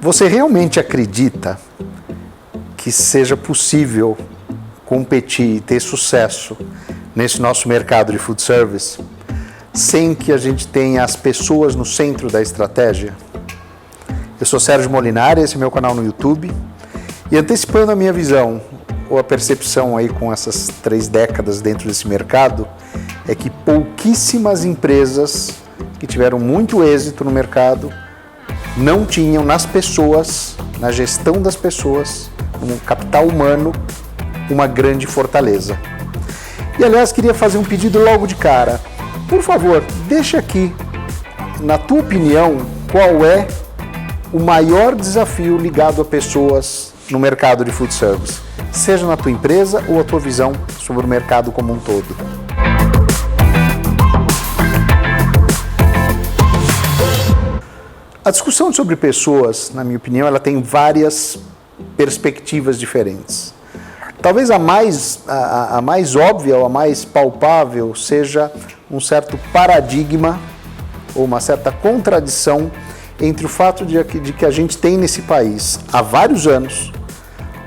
Você realmente acredita que seja possível competir e ter sucesso nesse nosso mercado de food service sem que a gente tenha as pessoas no centro da estratégia? Eu sou Sérgio Molinari, esse é meu canal no YouTube, e antecipando a minha visão ou a percepção aí com essas 3 décadas dentro desse mercado, é que pouquíssimas empresas que tiveram muito êxito no mercado não tinham nas pessoas, na gestão das pessoas, no capital humano, uma grande fortaleza. E aliás, queria fazer um pedido logo de cara. Por favor, deixa aqui, na tua opinião, qual é o maior desafio ligado a pessoas no mercado de food service, seja na tua empresa ou a tua visão sobre o mercado como um todo. A discussão sobre pessoas, na minha opinião, ela tem várias perspectivas diferentes. Talvez a mais óbvia ou a mais palpável seja um certo paradigma ou uma certa contradição entre o fato de que a gente tem nesse país, há vários anos,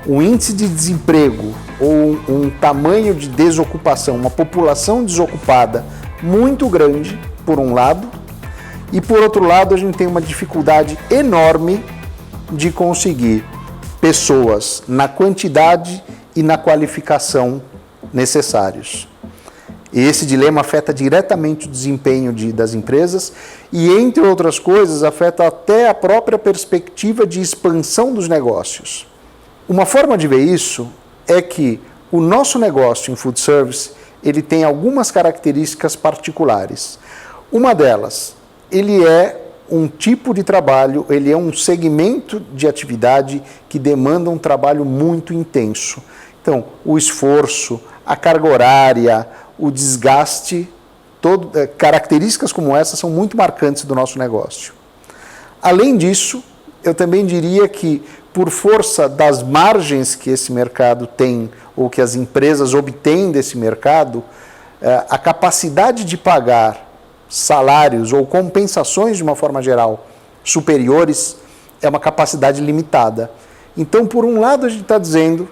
um índice de desemprego ou um tamanho de desocupação, uma população desocupada muito grande, por um lado, e por outro lado a gente tem uma dificuldade enorme de conseguir pessoas na quantidade e na qualificação necessários. E esse dilema afeta diretamente o desempenho das empresas e, entre outras coisas, afeta até a própria perspectiva de expansão dos negócios. Uma forma de ver isso é que o nosso negócio em food service, ele tem algumas características particulares. Uma delas, ele é um tipo de trabalho, ele é um segmento de atividade que demanda um trabalho muito intenso. Então, o esforço, a carga horária, o desgaste, características como essas são muito marcantes do nosso negócio. Além disso, eu também diria que, por força das margens que esse mercado tem, ou que as empresas obtêm desse mercado, a capacidade de pagar salários ou compensações de uma forma geral superiores é uma capacidade limitada. Então, por um lado, a gente está dizendo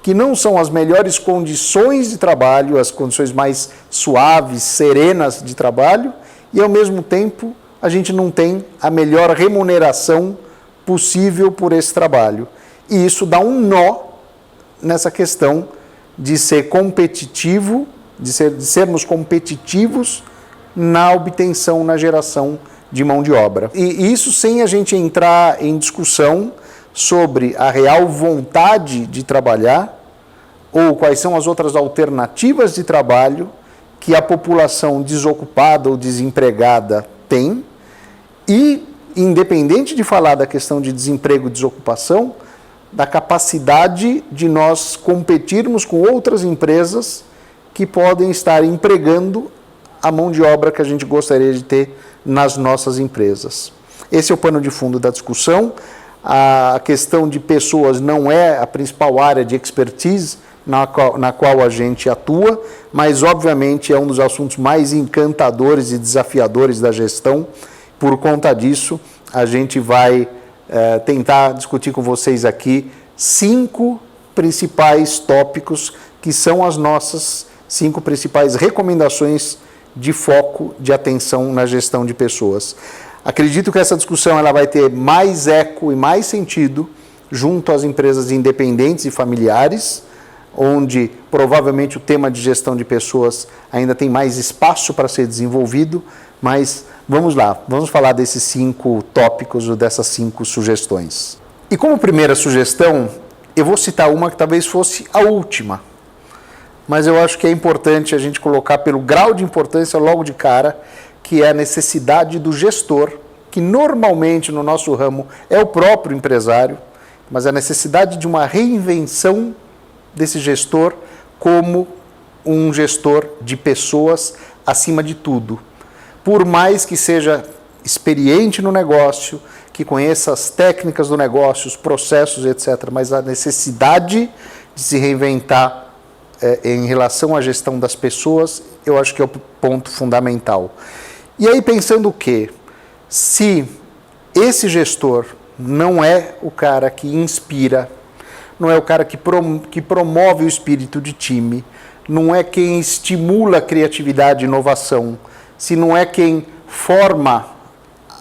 que não são as melhores condições de trabalho, as condições mais suaves, serenas de trabalho, e ao mesmo tempo a gente não tem a melhor remuneração possível por esse trabalho. E isso dá um nó nessa questão de ser competitivo, de sermos competitivos na obtenção, na geração de mão de obra. E isso sem a gente entrar em discussão sobre a real vontade de trabalhar ou quais são as outras alternativas de trabalho que a população desocupada ou desempregada tem. E, independente de falar da questão de desemprego e desocupação, da capacidade de nós competirmos com outras empresas que podem estar empregando a mão de obra que a gente gostaria de ter nas nossas empresas. Esse é o pano de fundo da discussão. A questão de pessoas não é a principal área de expertise na qual a gente atua, mas obviamente é um dos assuntos mais encantadores e desafiadores da gestão. Por conta disso, a gente vai tentar discutir com vocês aqui 5 principais tópicos que são as nossas 5 principais recomendações de foco, de atenção na gestão de pessoas. Acredito que essa discussão ela vai ter mais eco e mais sentido junto às empresas independentes e familiares, onde provavelmente o tema de gestão de pessoas ainda tem mais espaço para ser desenvolvido, mas vamos lá, vamos falar desses 5 tópicos ou dessas 5 sugestões. E como primeira sugestão, eu vou citar uma que talvez fosse a última, mas eu acho que é importante a gente colocar pelo grau de importância logo de cara, que é a necessidade do gestor, que normalmente no nosso ramo é o próprio empresário, mas a necessidade de uma reinvenção desse gestor como um gestor de pessoas acima de tudo. Por mais que seja experiente no negócio, que conheça as técnicas do negócio, os processos, etc., mas a necessidade de se reinventar em relação à gestão das pessoas, eu acho que é o ponto fundamental. E aí pensando o quê? Se esse gestor não é o cara que inspira, não é o cara que promove o espírito de time, não é quem estimula a criatividade e inovação, se não é quem forma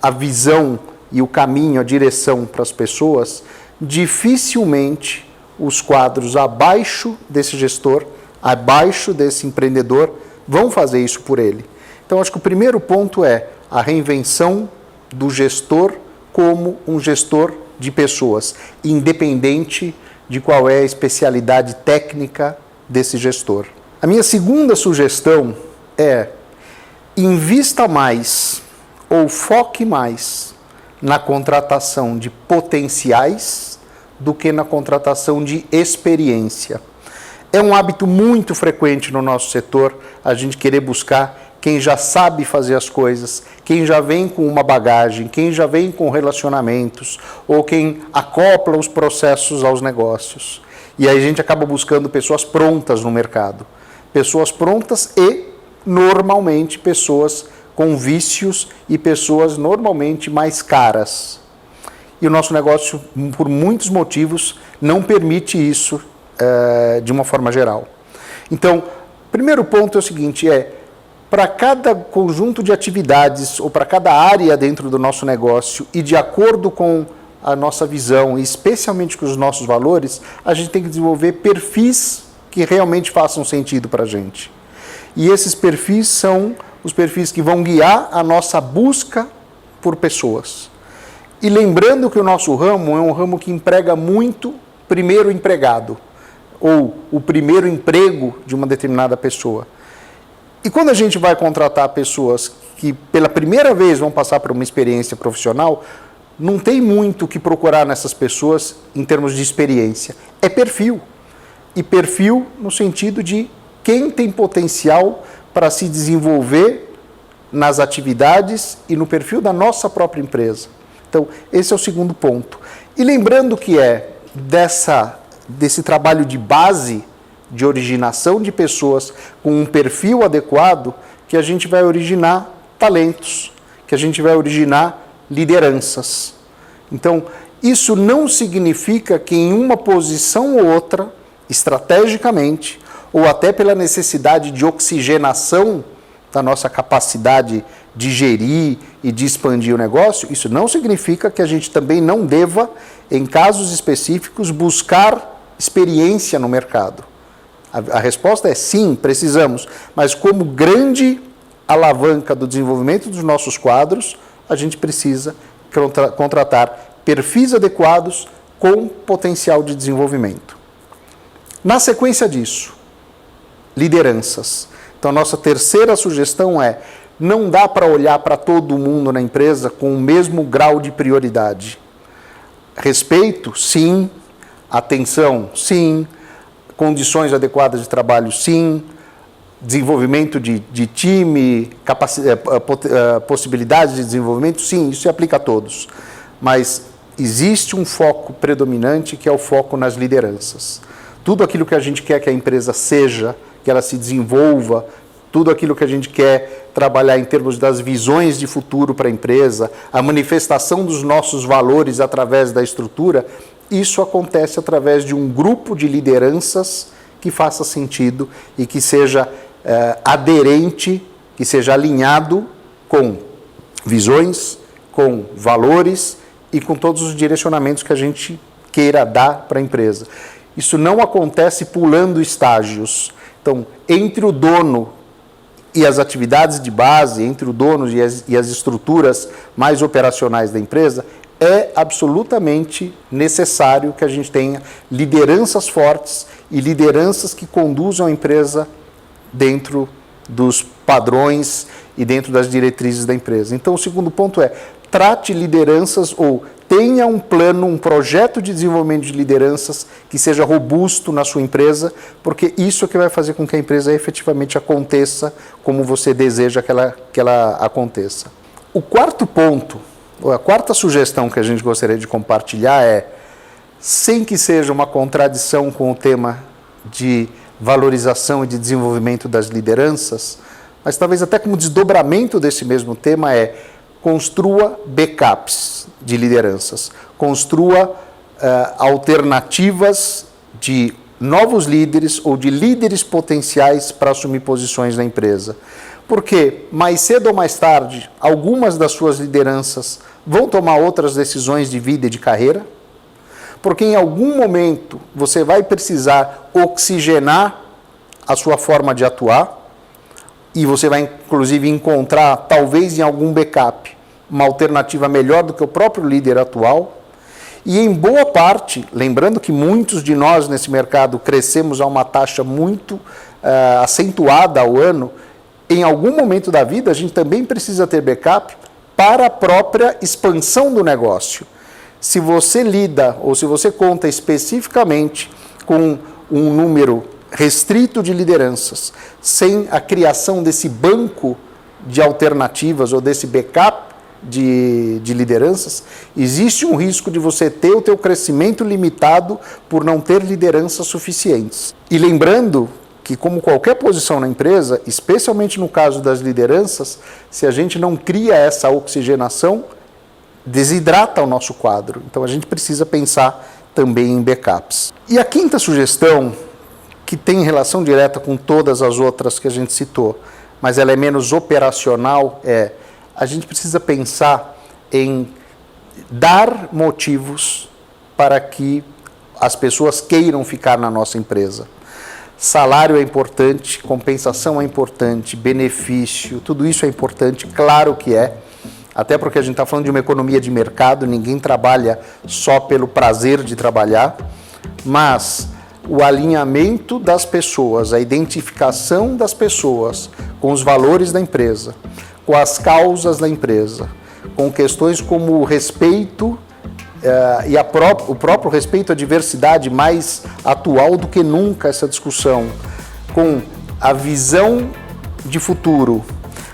a visão e o caminho, a direção para as pessoas, dificilmente os quadros abaixo desse gestor, abaixo desse empreendedor, vão fazer isso por ele. Então, acho que o primeiro ponto é a reinvenção do gestor como um gestor de pessoas, independente de qual é a especialidade técnica desse gestor. A minha segunda sugestão é: invista mais ou foque mais na contratação de potenciais do que na contratação de experiência. É um hábito muito frequente no nosso setor a gente querer buscar quem já sabe fazer as coisas, quem já vem com uma bagagem, quem já vem com relacionamentos, ou quem acopla os processos aos negócios. E aí a gente acaba buscando pessoas prontas no mercado. Pessoas prontas e, normalmente, pessoas com vícios e pessoas normalmente mais caras. E o nosso negócio, por muitos motivos, não permite isso de uma forma geral. Então, o primeiro ponto é o seguinte, para cada conjunto de atividades ou para cada área dentro do nosso negócio e de acordo com a nossa visão e especialmente com os nossos valores, a gente tem que desenvolver perfis que realmente façam sentido para a gente. E esses perfis são os perfis que vão guiar a nossa busca por pessoas. E lembrando que o nosso ramo é um ramo que emprega muito primeiro empregado, ou o primeiro emprego de uma determinada pessoa. E quando a gente vai contratar pessoas que pela primeira vez vão passar por uma experiência profissional, não tem muito o que procurar nessas pessoas em termos de experiência. É perfil. E perfil no sentido de quem tem potencial para se desenvolver nas atividades e no perfil da nossa própria empresa. Então, esse é o segundo ponto. E lembrando que desse trabalho de base, de originação de pessoas com um perfil adequado, que a gente vai originar talentos, que a gente vai originar lideranças. Então, isso não significa que em uma posição ou outra, estrategicamente, ou até pela necessidade de oxigenação da nossa capacidade de gerir e de expandir o negócio, isso não significa que a gente também não deva, em casos específicos, buscar experiência no mercado. A resposta é sim, precisamos, mas como grande alavanca do desenvolvimento dos nossos quadros, a gente precisa contratar perfis adequados com potencial de desenvolvimento. Na sequência disso, lideranças. Então, nossa terceira sugestão é: não dá para olhar para todo mundo na empresa com o mesmo grau de prioridade. Respeito, sim. Atenção, sim. Condições adequadas de trabalho, sim. Desenvolvimento de time, possibilidades de desenvolvimento, sim, isso se aplica a todos. Mas existe um foco predominante que é o foco nas lideranças. Tudo aquilo que a gente quer que a empresa seja, que ela se desenvolva, tudo aquilo que a gente quer trabalhar em termos das visões de futuro para a empresa, a manifestação dos nossos valores através da estrutura, isso acontece através de um grupo de lideranças que faça sentido e que seja aderente, que seja alinhado com visões, com valores e com todos os direcionamentos que a gente queira dar para a empresa. Isso não acontece pulando estágios. Então, entre o dono e as atividades de base, entre o dono e as estruturas mais operacionais da empresa, é absolutamente necessário que a gente tenha lideranças fortes e lideranças que conduzam a empresa dentro dos padrões e dentro das diretrizes da empresa. Então, o segundo ponto é: trate lideranças ou tenha um plano, um projeto de desenvolvimento de lideranças que seja robusto na sua empresa, porque isso é que vai fazer com que a empresa efetivamente aconteça como você deseja que ela aconteça. O quarto ponto, ou a quarta sugestão que a gente gostaria de compartilhar é, sem que seja uma contradição com o tema de valorização e de desenvolvimento das lideranças, mas talvez até como desdobramento desse mesmo tema, é construa backups de lideranças, construa alternativas de novos líderes ou de líderes potenciais para assumir posições na empresa. Porque mais cedo ou mais tarde, algumas das suas lideranças vão tomar outras decisões de vida e de carreira, porque em algum momento você vai precisar oxigenar a sua forma de atuar e você vai inclusive encontrar, talvez em algum backup, uma alternativa melhor do que o próprio líder atual. E em boa parte, lembrando que muitos de nós nesse mercado crescemos a uma taxa muito acentuada ao ano, em algum momento da vida a gente também precisa ter backup para a própria expansão do negócio. Se você lida ou se você conta especificamente com um número restrito de lideranças, sem a criação desse banco de alternativas ou desse backup de lideranças, existe um risco de você ter o teu crescimento limitado por não ter lideranças suficientes. E lembrando que, como qualquer posição na empresa, especialmente no caso das lideranças, se a gente não cria essa oxigenação, desidrata o nosso quadro. Então a gente precisa pensar também em backups. E a quinta sugestão, que tem relação direta com todas as outras que a gente citou, mas ela é menos operacional, a gente precisa pensar em dar motivos para que as pessoas queiram ficar na nossa empresa. Salário é importante, compensação é importante, benefício, tudo isso é importante, claro que é. Até porque a gente está falando de uma economia de mercado, ninguém trabalha só pelo prazer de trabalhar, mas o alinhamento das pessoas, a identificação das pessoas com os valores da empresa, com as causas da empresa, com questões como o respeito e o próprio respeito à diversidade, mais atual do que nunca essa discussão, com a visão de futuro,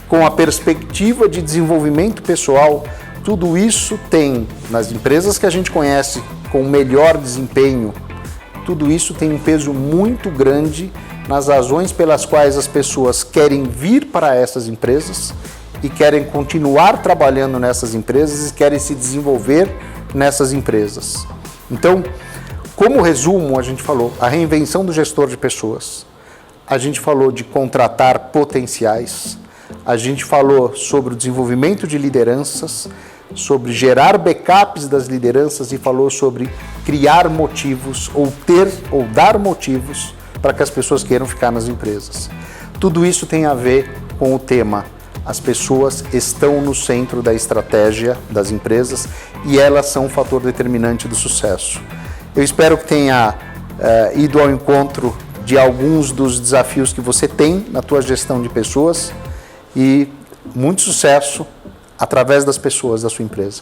com a perspectiva de desenvolvimento pessoal, tudo isso tem, nas empresas que a gente conhece com melhor desempenho, tudo isso tem um peso muito grande nas razões pelas quais as pessoas querem vir para essas empresas e querem continuar trabalhando nessas empresas e querem se desenvolver nessas empresas. Então, como resumo, a gente falou a reinvenção do gestor de pessoas, a gente falou de contratar potenciais, a gente falou sobre o desenvolvimento de lideranças, sobre gerar backups das lideranças e falou sobre criar motivos ou dar motivos para que as pessoas queiram ficar nas empresas. Tudo isso tem a ver com o tema: as pessoas estão no centro da estratégia das empresas e elas são um fator determinante do sucesso. Eu espero que tenha ido ao encontro de alguns dos desafios que você tem na tua gestão de pessoas e muito sucesso através das pessoas da sua empresa.